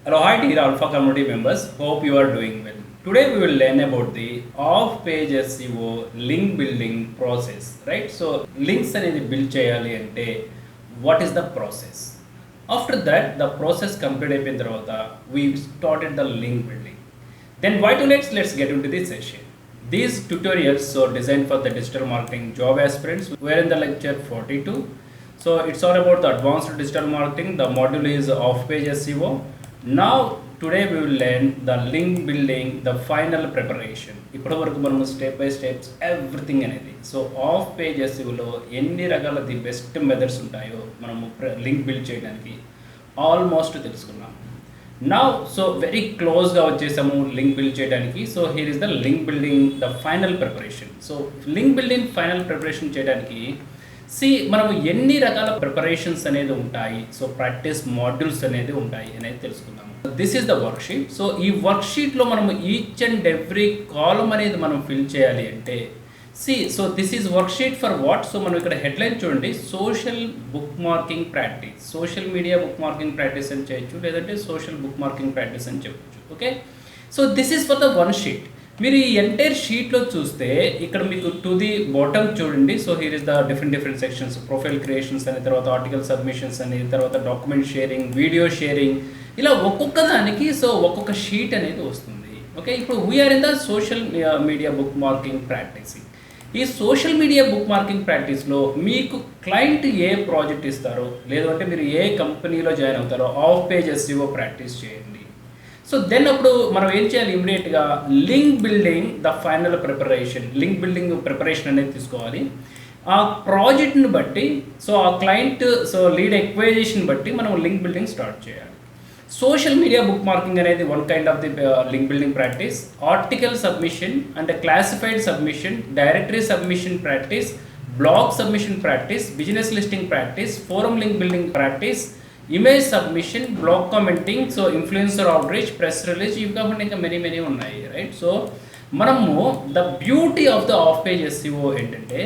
Hello, hi dear Alpha community members. Hope you are doing well. Today we will learn about the off-page SEO link building process, right? So links అనేది build చేయాలి అంటే what is the process? After that, the process complete అయిపోయిన తర్వాత we started the link building. Then why to let's get into this session. These tutorials are designed for the digital marketing job aspirants. We are in the lecture 42. So it's all about the advanced digital marketing. The module is off-page SEO. Now today we will learn the link building, the final preparation. ఇప్పటి వరకు మనం step by steps everything అనేది. So of page ఎస్ఈఓలో ఎన్ని రకాల the best methods ఉంటాయో మనము link build చేయడానికి almost తెలుసుకున్నాం. నౌ సో వెరీ క్లోజ్గా వచ్చేసాము లింక్ బిల్డ్ చేయడానికి. So here is the link building the final preparation. So link building final preparation చేయడానికి మనము ఎన్ని రకాల ప్రిపరేషన్స్ అనేది ఉంటాయి, సో ప్రాక్టీస్ మాడ్యూల్స్ అనేది ఉంటాయి అనేది తెలుసుకుందాము. This is the worksheet. So ఈ వర్క్షీట్లో మనము ఈచ్ అండ్ ఎవ్రీ కాలమ్ అనేది మనం ఫిల్ చేయాలి అంటే so this is worksheet for what. So మనం ఇక్కడ హెడ్లైన్ చూడండి, social bookmarking practice, social media bookmarking practice అని చేయొచ్చు, లేదంటే సోషల్ బుక్ మార్కింగ్ ప్రాక్టీస్ అని చెప్పచ్చు. Okay, so this is for the one sheet. మీరు ఈ ఎంటైర్ షీట్లో చూస్తే ఇక్కడ మీకు టు ది బాటమ్ చూడండి. So here is the different sections, profile creations అని, తర్వాత ఆర్టికల్ సబ్మిషన్స్ అని, తర్వాత డాక్యుమెంట్ షేరింగ్, వీడియో షేరింగ్, ఇలా ఒక్కొక్క దానికి సో ఒక్కొక్క షీట్ అనేది వస్తుంది. ఓకే, ఇప్పుడు we are in the social media bookmarking practice. ఈ సోషల్ మీడియా బుక్ మార్కింగ్ ప్రాక్టీస్లో మీకు క్లయింట్ ఏ ప్రాజెక్ట్ ఇస్తారో, లేదు అంటే మీరు ఏ కంపెనీలో జాయిన్ అవుతారో ఆఫ్ పేజ్ ఎస్ఈఓ ప్రాక్టీస్ చేయండి. సో దెన్ అప్పుడు మనం ఏం చేయాలి, ఇమీడియట్గా link building the final preparation, link building preparation అనేది తీసుకోవాలి. ఆ ప్రాజెక్ట్ని బట్టి, సో ఆ క్లయింట్ సో లీడ్ ఎక్వైజేషన్ బట్టి మనం లింక్ బిల్డింగ్ స్టార్ట్ చేయాలి. సోషల్ మీడియా బుక్ మార్కింగ్ అనేది one kind of the link building practice. Article submission అంటే classified submission, directory submission practice, blog submission practice, business listing practice, forum link building practice, image submission, blog commenting, so influencer outreach, press release, ఇవి కాకుండా ఇంకా many ఉన్నాయి, right. So మనము the beauty of the off page SEO ఏంటంటే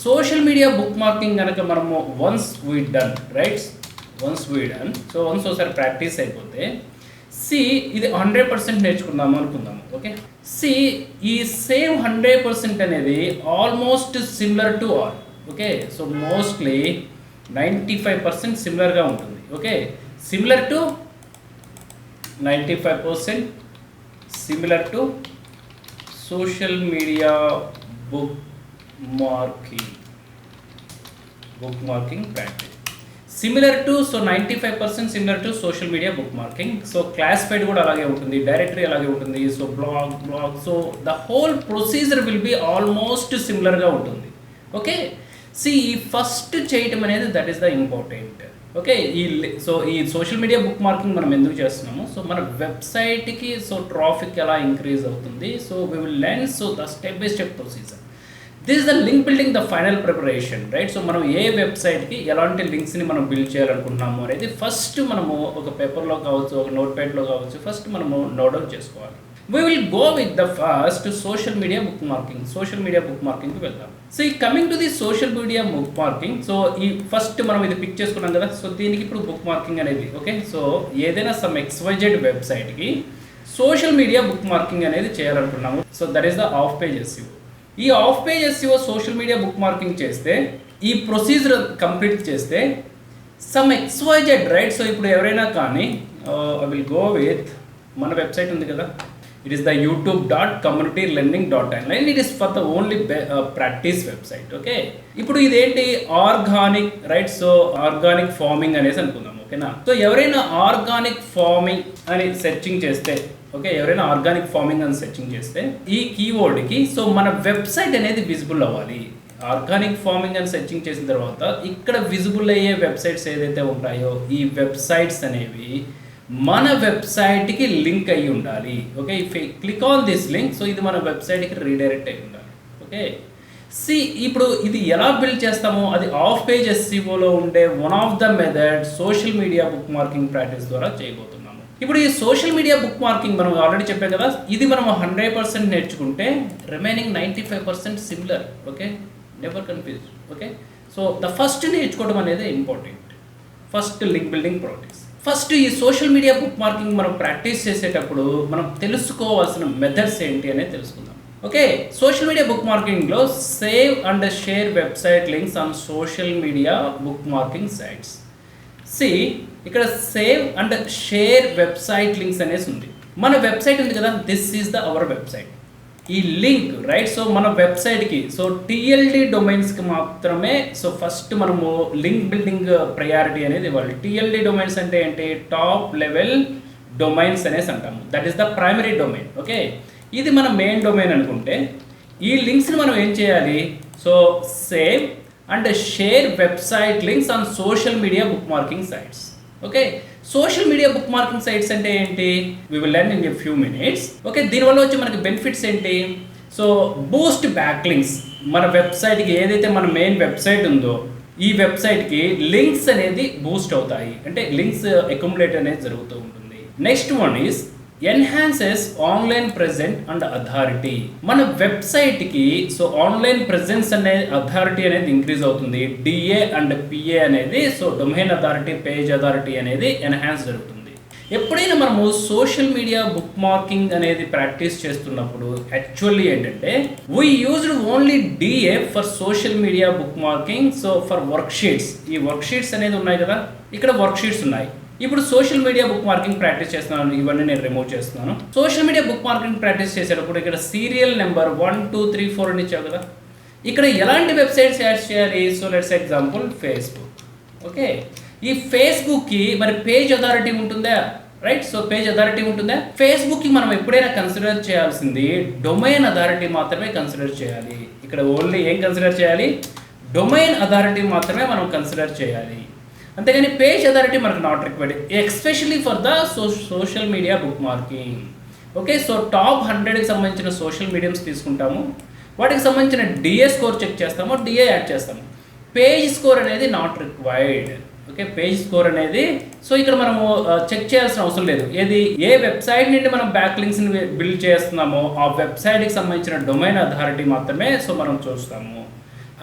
social media bookmarking కనుక మనము once we done, so once ఒకసారి practice అయిపోతే ఇది 100% నేర్చుకుందాము అనుకుందాము. ఓకే, ఈ సేమ్ 100% అనేది almost similar to all. Okay, so mostly 95% సిమిలర్గా ఉంటుంది. Okay, similar to 95% similar to social media bookmarking practice, similar to 95% similar to social media bookmarking. So classified కూడా అలాగే ఉంటుంది, డైరెక్టరీ అలాగే ఉంటుంది, so blog so the whole procedure will be almost సిమిలర్గా ఉంటుంది. Okay, ఈ first చేయటం అనేది that is the important. Okay, ఈ సోషల్ మీడియా బుక్ మార్కింగ్ మనం ఎందుకు చేస్తున్నాము, సో మన వెబ్సైట్కి సో ట్రాఫిక్ ఎలా ఇంక్రీజ్ అవుతుంది, so we will learn so the step by step procedure. This is the link building the final preparation, right. So మనం ఏ వెబ్సైట్కి ఎలాంటి లింక్స్ని మనం బిల్డ్ చేయాలనుకుంటున్నాము అనేది ఫస్ట్ మనము ఒక పేపర్లో కావచ్చు, ఒక నోట్ ప్యాడ్లో కావచ్చు, ఫస్ట్ మనము నోట్ డౌన్ చేసుకోవాలి. We will go with the first social media book marking కి వెళ్దాం. సో ఈ coming to the social media bookmarking, so ఈ ఫస్ట్ మనం ఇది పిక్ చేసుకున్నాం కదా. సో దీనికి ఇప్పుడు బుక్ మార్కింగ్ అనేది ఓకే. సో ఏదైనా సమ్ XYZ వెబ్సైట్కి సోషల్ మీడియా బుక్ మార్కింగ్ అనేది చేయాలనుకున్నాము. So that is the off page SEO. ఈ off page SEO social media bookmarking చేస్తే, ఈ ప్రొసీజర్ కంప్లీట్ చేస్తే సమ్ XYZ, రైట్. సో ఇప్పుడు ఎవరైనా కానీ ఐ విల్ గో విత్ మన వెబ్సైట్ ఉంది కదా, it is the youtube.communitylearning.online. it is for the only practice website. okay, ఇప్పుడు ఇదేంటి organic, right. So organic farming అనేసి అనుకుందాం. ఓకేనా, సో ఎవరైనా ఆర్గానిక్ ఫార్మింగ్ అని సెర్చింగ్ చేస్తే, ఓకే, ఎవరైనా ఆర్గానిక్ ఫార్మింగ్ అని సెర్చింగ్ చేస్తే ఈ కీవర్డ్కి సో మన వెబ్సైట్ అనేది విజిబుల్ అవ్వాలి. ఆర్గానిక్ ఫార్మింగ్ అని సెర్చింగ్ చేసిన తర్వాత ఇక్కడ విజిబుల్ అయ్యే వెబ్సైట్స్ ఏదైతే ఉంటాయో ఈ వెబ్సైట్స్ అనేవి మన వెబ్సైట్కి లింక్ అయ్యి ఉండాలి. Okay, if click on this link, so ఇది మన వెబ్సైట్కి రీడైరెక్ట్ అయ్యి ఉండాలి. ఓకే, ఇప్పుడు ఇది ఎలా బిల్డ్ చేస్తామో అది ఆఫ్ పేజ్ ఎస్ఈఓలో ఉండే one of the method social media bookmarking practice ద్వారా చేయబోతున్నాము. ఇప్పుడు ఈ సోషల్ మీడియా బుక్ మార్కింగ్ మనం ఆల్రెడీ చెప్పాం కదా, ఇది మనం 100% నేర్చుకుంటే remaining 95% similar. Okay, never confuse. Okay, so the first నేర్చుకోవడం అనేది important. First link building practice. First ఈ సోషల్ మీడియా బుక్ మార్కింగ్ మనం ప్రాక్టీస్ చేసేటప్పుడు మనం తెలుసుకోవాల్సిన మెథడ్స్ ఏంటి అనేది తెలుసుకుందాం. ఓకే, సోషల్ మీడియా బుక్ మార్కింగ్లో save and share website links on social media bookmarking sites. ఇక్కడ save and share website links అనేసి ఉంది. మన వెబ్సైట్ ఉంది కదా, this is the our website. ఈ లింక్ రైట్, సో మన వెబ్సైట్కి సో టీఎల్డి డొమైన్స్కి మాత్రమే సో ఫస్ట్ మనము లింక్ బిల్డింగ్ ప్రయారిటీ అనేది ఇవ్వాలి. టీఎల్డి డొమైన్స్ అంటే ఏంటి, టాప్ లెవెల్ డొమైన్స్ అనేసి అంటాము. That is the primary domain. Okay, ఇది మన మెయిన్ డొమైన్ అనుకుంటే ఈ లింక్స్ని మనం ఏం చేయాలి, so save and share website links on social media bookmarking sites. Okay, social media bookmarking sites అంటే ఏంటి, we will learn in a few minutes. Okay, దీనివల్ల వచ్చి మనకి బెనిఫిట్స్ ఏంటి, సో బూస్ట్ బ్యాక్ లింక్స్. మన వెబ్సైట్కి ఏదైతే మన మెయిన్ వెబ్సైట్ ఉందో ఈ వెబ్సైట్కి లింక్స్ అనేది బూస్ట్ అవుతాయి, అంటే లింక్స్ అక్యుములేట్ అనేది జరుగుతూ ఉంటుంది. Next one is enhances online present and authority. మన వెబ్సైట్కి సో ఆన్లైన్ ప్రెజెన్స్ అనే అథారిటీ అనేది ఇంక్రీజ్ అవుతుంది. డిఏ అండ్ పిఏ అనేది so domain authority, page authority అనేది ఎన్హాన్స్ జరుగుతుంది. ఎప్పుడైనా మనము సోషల్ మీడియా బుక్ మార్కింగ్ అనేది ప్రాక్టీస్ చేస్తున్నప్పుడు యాక్చువల్లీ ఏంటంటే we used only DA for social media bookmarking. So for worksheets, ఈ వర్క్ షీట్స్ అనేది ఉన్నాయి కదా, ఇక్కడ వర్క్ షీట్స్ ఉన్నాయి. ఇప్పుడు social media bookmarking practice చేస్తున్నాను, ఇవన్నీ నేను రిమూవ్ చేస్తున్నాను. Social media bookmarking practice చేసేటప్పుడు ఇక్కడ సీరియల్ నెంబర్ 1 2 3 4 అని ఇచ్చావు కదా, ఇక్కడ ఎలాంటి వెబ్సైట్స్ యాడ్ చేయాలి, so let's example Facebook. Okay, ఈ ఫేస్బుక్కి మరి పేజ్ అథారిటీ ఉంటుందా, రైట్, సో పేజ్ అథారిటీ ఉంటుందా. ఫేస్బుక్కి మనం ఎప్పుడైనా కన్సిడర్ చేయాల్సింది డొమైన్ అథారిటీ మాత్రమే కన్సిడర్ చేయాలి. ఇక్కడ ఓన్లీ ఏం కన్సిడర్ చేయాలి, డొమైన్ అథారిటీ మాత్రమే మనం కన్సిడర్ చేయాలి, అంతేగాని పేజ్ అథారిటీ మనకు not required, especially for the social media bookmarking. Okay, so top 100కి సంబంధించిన సోషల్ మీడియంస్ తీసుకుంటాము, వాటికి సంబంధించిన డిఏ స్కోర్ చెక్ చేస్తాము, డిఏ యాడ్ చేస్తాము. పేజ్ స్కోర్ అనేది not required. Okay, page score అనేది సో ఇక్కడ మనము చెక్ చేయాల్సిన అవసరం లేదు. ఏది, ఏ వెబ్సైట్ నుండి మనం బ్యాక్ లింక్స్ని బిల్డ్ చేస్తున్నామో ఆ వెబ్సైట్కి సంబంధించిన డొమైన్ అథారిటీ మాత్రమే సో మనం చూస్తాము.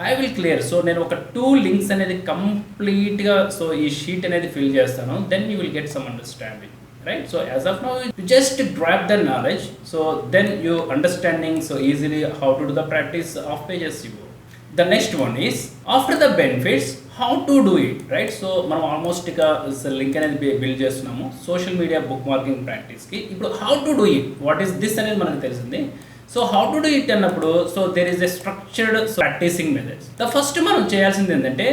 I will clear. సో నేను ఒక 2 లింక్స్ అనేది కంప్లీట్గా సో ఈ షీట్ అనేది ఫిల్ చేస్తాను, then you will get some understanding, right. So as of now you just grasp the knowledge, so then you understanding so easily how to do the practice of page SEO. The next one is after the benefits how to do it, right. So మనం almost ఇక link అనేది build చేస్తున్నాము social media bookmarking ప్రాక్టీస్కి. ఇప్పుడు how to do it, what is this అనేది మనకు తెలిసింది. So how to do it అన్నప్పుడు so there is a structured practicing methods. The first మనం చేయాల్సింది ఏంటంటే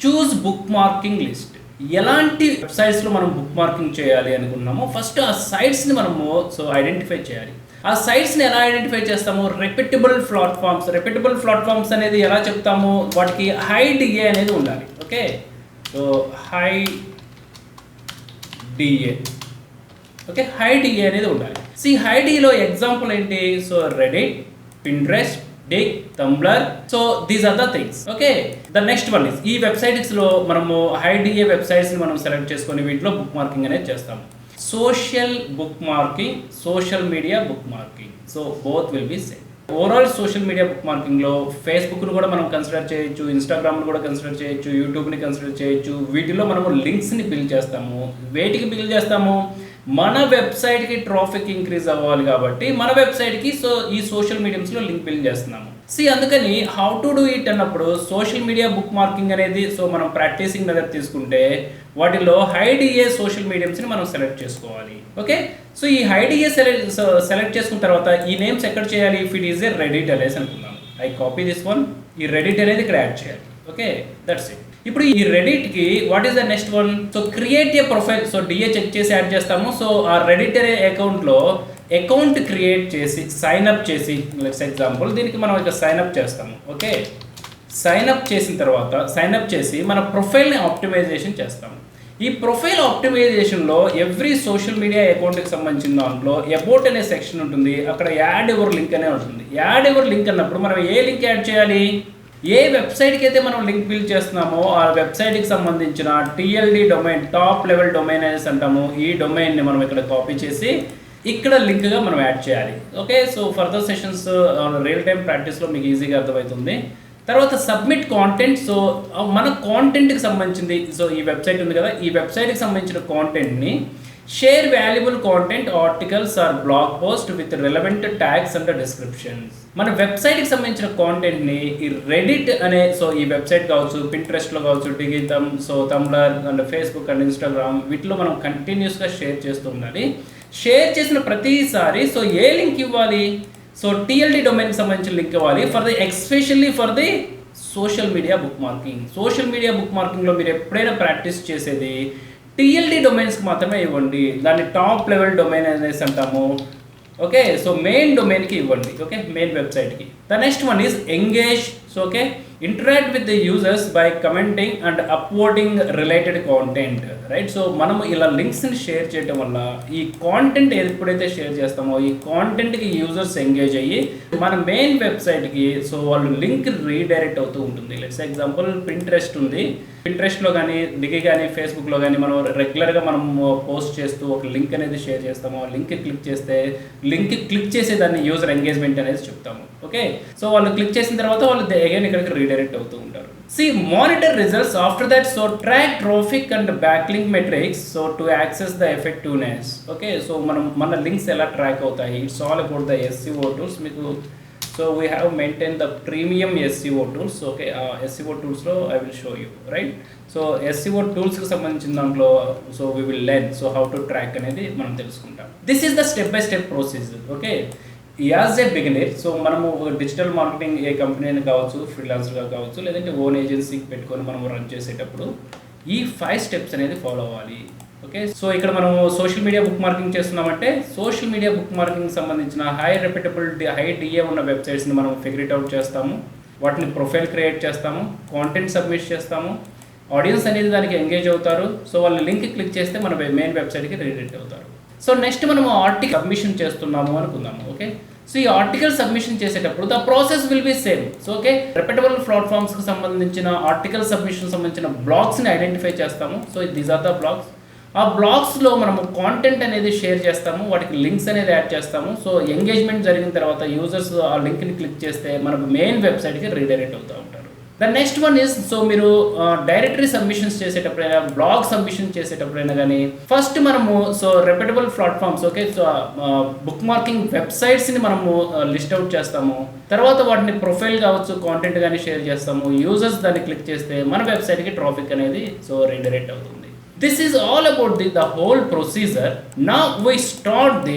చూస్ బుక్ మార్కింగ్ లిస్ట్. ఎలాంటి వెబ్సైట్స్లో మనం బుక్ మార్కింగ్ చేయాలి అనుకున్నామో ఫస్ట్ ఆ సైట్స్ని మనము సో ఐడెంటిఫై చేయాలి. ఆ సైట్స్ని ఎలా ఐడెంటిఫై చేస్తాము, రెప్యూటబుల్ ప్లాట్ఫామ్స్. రెప్యూటబుల్ ప్లాట్ఫామ్స్ అనేది ఎలా చెప్తాము, వాటికి హై డిఏ అనేది ఉండాలి. Okay, so high DA, okay, high DA అనేది ఉండాలి. హై డిలో ఎగ్జాంపుల్ ఏంటి, so Reddit, Pinterest, Digg, Tumblr, so these are the things. Okay, the next one is ఈ వెబ్సైట్స్లో మనము హై డిఏ వెబ్సైట్స్ని మనం సెలెక్ట్ చేసుకొని వీటిలో బుక్ మార్కింగ్ అనేది చేస్తాము. Social bookmarking, social media bookmarking, so both will be same. Overall social media బుక్ మార్కింగ్లో ఫేస్బుక్ను కూడా మనం కన్సిడర్ చేయొచ్చు, ఇన్స్టాగ్రామ్ను కూడా కన్సిడర్ చేయొచ్చు, యూట్యూబ్ని కన్సిడర్ చేయొచ్చు. వీటిలో మనము లింక్స్ని బిల్డ్ చేస్తాము. వేటికి బిల్డ్ చేస్తాము, మన వెబ్సైట్కి ట్రాఫిక్ ఇంక్రీజ్ అవ్వాలి కాబట్టి మన వెబ్సైట్కి సో ఈ సోషల్ మీడియంస్లో లింక్ బిల్డ్ చేస్తున్నాము. అందుకని హౌ టు డూ ఇట్ అన్నప్పుడు సోషల్ మీడియా బుక్ మార్కింగ్ అనేది సో మనం ప్రాక్టీసింగ్ మెథడ్ తీసుకుంటే వాటిలో హై డిఏ సోషల్ మీడియంస్ని మనం సెలెక్ట్ చేసుకోవాలి. ఓకే, సో ఈ హై డిఏ సెలెక్ట్ చేసుకున్న తర్వాత ఈ నేమ్స్ ఎక్కడ చేయాలి, if it is a Reddit అనేసి అనుకుందాం. ఐ కాపీ దిస్ వన్, ఈ రెడిట్ అనేది ఇక్కడ యాడ్ చేయాలి. Okay, that's it. ఇప్పుడు ఈ రెడిట్కి what is the next one, so create A profile. So DA check చేసి యాడ్ చేస్తాము. సో ఆ రెడిట్ అనే అకౌంట్లో అకౌంట్ క్రియేట్ చేసి సైన్ అప్ చేసి, లెట్స్ ఎగ్జాంపుల్ దీనికి మనం ఇక సైన్ అప్ చేస్తాము. ఓకే, సైన్ అప్ చేసిన తర్వాత సైన్ అప్ చేసి మన ప్రొఫైల్ని ఆప్టిమైజేషన్ చేస్తాము. ఈ ప్రొఫైల్ ఆప్టిమైజేషన్లో ఎవ్రీ సోషల్ మీడియా అకౌంట్కి సంబంధించిన దాంట్లో అబౌట్ అనే సెక్షన్ ఉంటుంది, అక్కడ యాడ్ ఎవర్ లింక్ అనే ఉంటుంది. యాడ్ ఎవర్ లింక్ అన్నప్పుడు మనం ఏ లింక్ యాడ్ చేయాలి, ఏ వెబ్సైట్కి అయితే మనం లింక్ బిల్డ్ చేస్తున్నామో ఆ వెబ్సైట్కి సంబంధించిన టీఎల్డి డొమైన్, టాప్ లెవెల్ డొమైన్ అనేసి అంటాము. ఈ డొమైన్ని మనం ఇక్కడ కాపీ చేసి ఇక్కడ లింక్గా మనం యాడ్ చేయాలి. Okay, so further sessions real time ప్రాక్టీస్లో మీకు ఈజీగా అర్థమవుతుంది. తర్వాత సబ్మిట్ కాంటెంట్. సో మన కాంటెంట్కి సంబంధించింది, సో ఈ వెబ్సైట్ ఉంది కదా, ఈ వెబ్సైట్కి సంబంధించిన కాంటెంట్ని share valuable content articles or blog post with relevant tags and descriptions. మన వెబ్సైట్కి సంబంధించిన కాంటెంట్ని ఈ రెడిట్ అనే, సో ఈ వెబ్సైట్ కావచ్చు, పింట్రెస్ట్లో కావచ్చు, డిగితం, so Tumblr and Facebook and Instagram, వీటిలో మనం కంటిన్యూస్గా షేర్ చేస్తూ ఉండాలి. షేర్ చేసిన ప్రతిసారి సో ఏ లింక్ ఇవ్వాలి, సో టీఎల్డి డొమైన్కి సంబంధించిన లింక్ ఇవ్వాలి especially for the social media bookmarking. Social media బుక్ మార్కింగ్లో మీరు ఎప్పుడైనా ప్రాక్టీస్ చేసేది టీఎల్డి డొమైన్స్కి మాత్రమే ఇవ్వండి. దాన్ని టాప్ లెవెల్ డొమైన్ అనేసి అంటాము. ఓకే, సో మెయిన్ డొమైన్కి ఇవ్వండి. ఓకే, మెయిన్ వెబ్సైట్కి. The next one is engage. So okay, interact with the users by commenting and uploading related content, right. So మనము ఇలా లింక్స్ని షేర్ చేయడం వల్ల ఈ కాంటెంట్ ఎప్పుడైతే షేర్ చేస్తామో ఈ కాంటెంట్కి యూజర్స్ ఎంగేజ్ అయ్యి మన మెయిన్ వెబ్సైట్కి సో వాళ్ళు లింక్ రీడైరెక్ట్ అవుతూ ఉంటుంది. లెట్స్ ఎగ్జాంపుల్ పింట్రెస్ట్ ఉంది, పింట్రెస్ట్లో కానీ డిగి కానీ ఫేస్బుక్లో కానీ మనం రెగ్యులర్గా మనం పోస్ట్ చేస్తూ ఒక లింక్ అనేది షేర్ చేస్తాము. ఆ లింక్ క్లిక్ చేస్తే లింక్ క్లిక్ చేసే దాన్ని యూజర్ ఎంగేజ్మెంట్ అనేది చెప్తాము. ఓకే, సో వాళ్ళు క్లిక్ చేసిన తర్వాత వాళ్ళు అగైన్ ఇక్కడికి రీడైరెక్ట్ అవుతూ ఉంటారు. Monitor results after that. So track traffic and backlink metrics so to access the effectiveness. Okay, so మన లింక్స్ ఎలా ట్రాక్ అవుతాయి, it's all about the SEO tools. మీకు so we have maintain the premium SEO tools. Okay, SEO టూల్స్లో I will show you, right. So SEO టూల్స్కి సంబంధించిన దాంట్లో so we will learn so how to track అనేది మనం తెలుసుకుంటాం. This is the step by step procedure. Okay, as a beginner so మనము digital marketing ఏ company కావచ్చు, ఫ్రీలాన్సర్గా కావచ్చు, లేదంటే ఓన్ ఏజెన్సీకి పెట్టుకొని మనం రన్ చేసేటప్పుడు ఈ 5 స్టెప్స్ అనేది ఫాలో అవ్వాలి. ఓకే, సో ఇక్కడ మనము సోషల్ మీడియా బుక్ మార్కింగ్ చేస్తున్నామంటే సోషల్ మీడియా బుక్ మార్కింగ్ సంబంధించిన హై రెప్యూటబిలిటీ, హై DA ఉన్న వెబ్సైట్స్ని మనం ఫిగర్ అవుట్ చేస్తాము. వాటిని ప్రొఫైల్ క్రియేట్ చేస్తాము, కాంటెంట్ సబ్మిట్ చేస్తాము, ఆడియన్స్ అనేది దానికి ఎంగేజ్ అవుతారు. సో వాళ్ళు లింక్ క్లిక్ చేస్తే మన మెయిన్ వెబ్సైట్కి రీడైరెక్ట్ అవుతారు. సో నెక్స్ట్ మనము ఆర్టికల్ సబ్మిషన్ చేస్తున్నాము అనుకుందాము. ఓకే, సో ఈ ఆర్టికల్ సబ్మిషన్ చేసేటప్పుడు the process will be same. So okay, reputable ప్లాట్ఫామ్స్కి సంబంధించిన ఆర్టికల్ సబ్మిషన్ సంబంధించిన బ్లాగ్స్ని ఐడెంటిఫై చేస్తాము. So these are the blogs. ఆ బ్లాగ్స్లో మనము కాంటెంట్ అనేది షేర్ చేస్తాము, వాటికి లింక్స్ అనేది యాడ్ చేస్తాము. సో ఎంగేజ్మెంట్ జరిగిన తర్వాత యూజర్స్ ఆ లింక్ని క్లిక్ చేస్తే మనకు మెయిన్ వెబ్సైట్కి రీడైరెక్ట్ అవుతూ ఉంటారు. The next one is so మీరు డైరెక్టరీ సబ్మిషన్స్ చేసేటప్పుడైనా, బ్లాగ్ సబ్మిషన్ చేసేటప్పుడైనా కానీ ఫస్ట్ మనము so reputable platforms, okay, so bookmarking వెబ్సైట్స్ని మనము లిస్ట్ అవుట్ చేస్తాము. తర్వాత వాటిని ప్రొఫైల్ కావచ్చు, కాంటెంట్ కానీ షేర్ చేస్తాము. యూజర్స్ దాన్ని క్లిక్ చేస్తే మన వెబ్సైట్కి ట్రాఫిక్ అనేది సో రీడైరెక్ట్ అవుతుంది. This is all about the whole procedure. Now we start the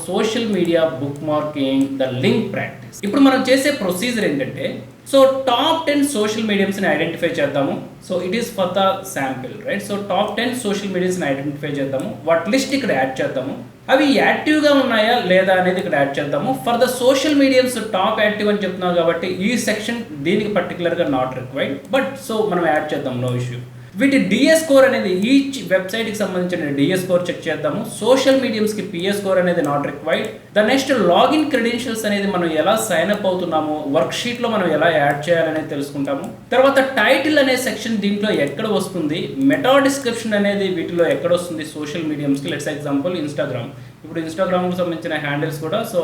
social media bookmarking, the link practice. ఇప్పుడు మనం చేసే ప్రొసీజర్ ఏంటంటే సో టాప్ 10 సోషల్ మీడియంస్ని ఐడెంటిఫై చేద్దాము. So it is for the sample, right. So top 10 social మీడియాస్ని identify చేద్దాము. వాటి list ఇక్కడ యాడ్ చేద్దాము. అవి యాక్టివ్గా ఉన్నాయా లేదా అనేది ఇక్కడ యాడ్ చేద్దాము. For the social mediums top active అని చెప్తున్నాం కాబట్టి ఈ సెక్షన్ దీనికి పర్టికులర్గా నాట్ రిక్వైర్డ్, బట్ సో మనం యాడ్ చేద్దాం, నో ఇష్యూ. వీటి DS స్కోర్ అనేది ఈచ్ వెబ్సైట్కి సంబంధించిన DS స్కోర్ చెక్ చేద్దాము. సోషల్ మీడియంస్కి PS స్కోర్ అనేది not required. The next login credentials అనేది మనం ఎలా సైన్ అప్ అవుతున్నాము, వర్క్ షీట్లో మనం ఎలా యాడ్ చేయాలనేది తెలుసుకుంటాము. తర్వాత టైటిల్ అనే సెక్షన్ దీంట్లో ఎక్కడ వస్తుంది, మెటా డిస్క్రిప్షన్ అనేది వీటిలో ఎక్కడ వస్తుంది సోషల్ మీడియంస్కి. Let's example Instagram. ఇప్పుడు ఇన్స్టాగ్రామ్కి సంబంధించిన హ్యాండిల్స్ కూడా సో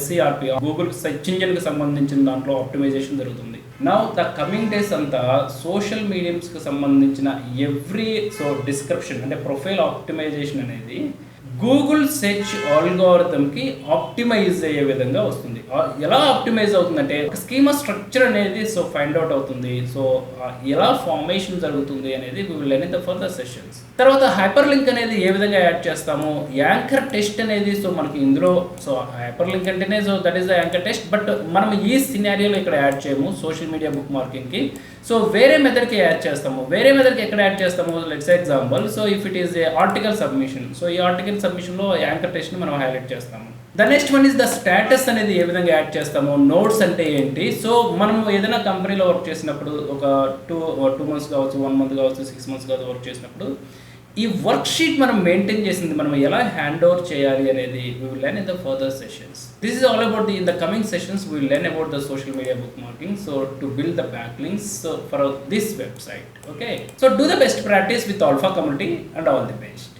SERP, గూగుల్ సెర్చ్ ఇంజిన్కి సంబంధించిన దాంట్లో ఆప్టిమైజేషన్ జరుగుతుంది. నౌ ద కమింగ్ డేస్ అంతా సోషల్ మీడియంస్కి సంబంధించిన ఎవ్రీ సో డిస్క్రిప్షన్ అంటే ప్రొఫైల్ ఆప్టిమైజేషన్ అనేది గూగుల్ సెర్చ్ ఆల్గోరిథంకి ఆప్టిమైజ్ అయ్యే విధంగా వస్తుంది. ఎలా ఆప్టిమైజ్ అవుతుందంటే ఒక స్కీమా స్ట్రక్చర్ అనేది సో ఫైండ్ అవుట్ అవుతుంది. సో ఎలా ఫార్మేషన్ జరుగుతుంది అనేది we will learn in the further sessions. తర్వాత హైపర్ లింక్ అనేది ఏ విధంగా యాడ్ చేస్తాము, యాంకర్ టెస్ట్ అనేది సో మనకి ఇందులో సో హైపర్ లింక్ అంటేనే so that is the anchor test, but మనం ఈ సినారియోలో ఇక్కడ యాడ్ చేయము సోషల్ మీడియా బుక్ మార్కింగ్కి. సో వేరే మెథడ్కి యాడ్ చేస్తాము. వేరే మెథడ్కి ఎక్కడ యాడ్ చేస్తాము, let's example so if it is a article submission, so ఈ ఆర్టికల్ సబ్మిషన్లో యాంకర్ టెస్ట్ని మనం హైలైట్ చేస్తాము. The next one is the status అనేది ఏ విధంగా యాడ్ చేస్తాము. నోట్స్ అంటే ఏంటి, సో మనం ఏదైనా కంపెనీలో వర్క్ చేసినప్పుడు ఒక 2 months కావచ్చు, 1 month కావచ్చు, 6 months కావచ్చు వర్క్ చేసినప్పుడు ఈ వర్క్ షీట్ మనం మెయింటైన్ చేసింది మనం ఎలా హ్యాండ్ ఓవర్ చేయాలి అనేది we will learn in the further sessions. This is all about in the coming sessions we will learn about the social media bookmarking, so to build the backlinks for this website. Okay, so do the best practice with Alpha community and all the best.